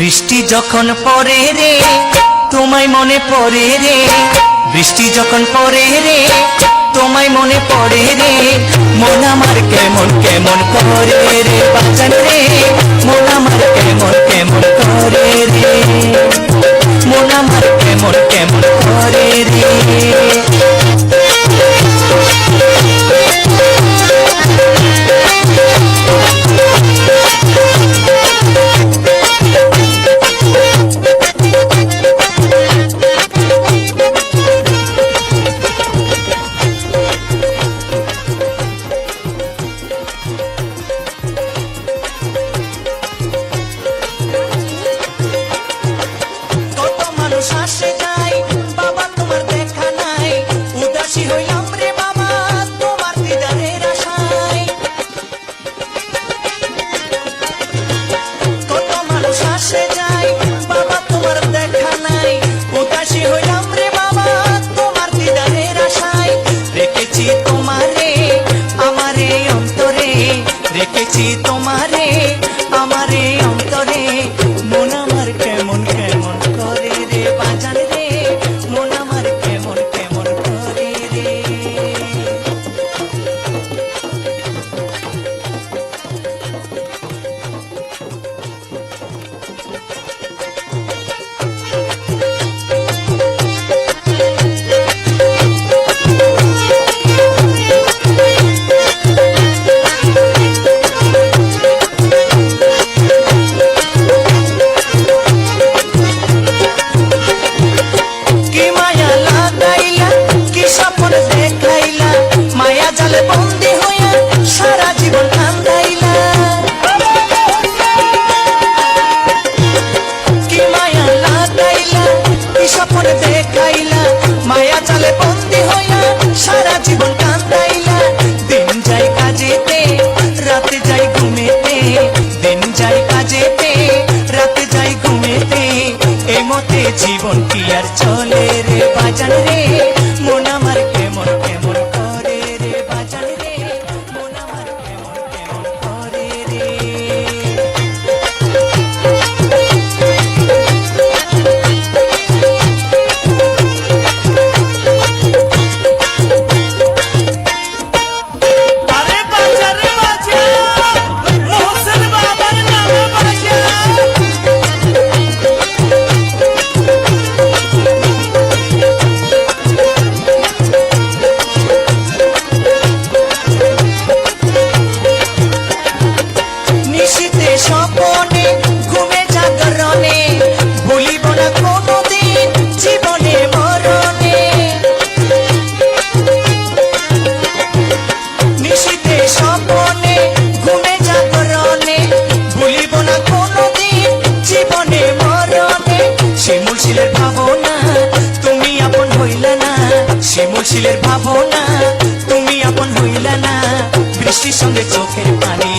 বৃষ্টি যখন পড়ে রে তোমায় মনে পড়ে রে, বৃষ্টি যখন পড়ে রে তোমায় মনে পড়ে রে, মন আমার কেমন কেমন করে রে বাজান রে, মন আমার কেমন কেমন করে রে, মন আমার কেমন কেমন করে রে। শ্বাসে যাই বাবা তোমার দেখা নাই, উদাসী হইলাম রে বাবা তোমার দিদারের আশায়। কত মানুষ আসে যাই বাবা তোমার দেখা নাই, উদাসী হইলাম রে বাবা তোমার দিদারের আশায়। রেখেছি তোমারে আমারে অন্তরে, রেখেছি তোমারে আমারে অন্তরে, মন আমার কেমন কেমন করে রে বাজান রে, মন আমার কেমন কেমন করে রে। বন্দী হইয়া সারা জীবন কান্দাইলা, কি মায়া লাগাইলা কি স্বপ্ন দেখাইলা, মায়া জালে বন্দী হইয়া সারা জীবন কান্দাইলা। দিন যাই কাজেতে রাতে যাই ঘুমেতে, দিন যাই কাজেতে রাতে যাই ঘুমেতে, এই মতে জীবন কি আর চলে রে বাজান রে, মন আমার কেমন কেমন করে রে বাজান রে, মন আমার কেমন কেমন করে রে। আরে বাজা রে বাজা, মোহসেন বাবার নামে বাজা। নিশীথে স্বপনে ঘুমে জাগরণে, ভুলিব না কোনোদিন জীবনে মরণে। নিশীথে স্বপনে ঘুমে জাগরণে, ভুলিব না কোনোদিন জীবনে মরণে। শিমুল শিলের ভাবনা তুমি আপন হইলা না, শিমুল শিলের ভাবনা তুমি আপন হইলা না, বৃষ্টির সঙ্গে চোখের পানি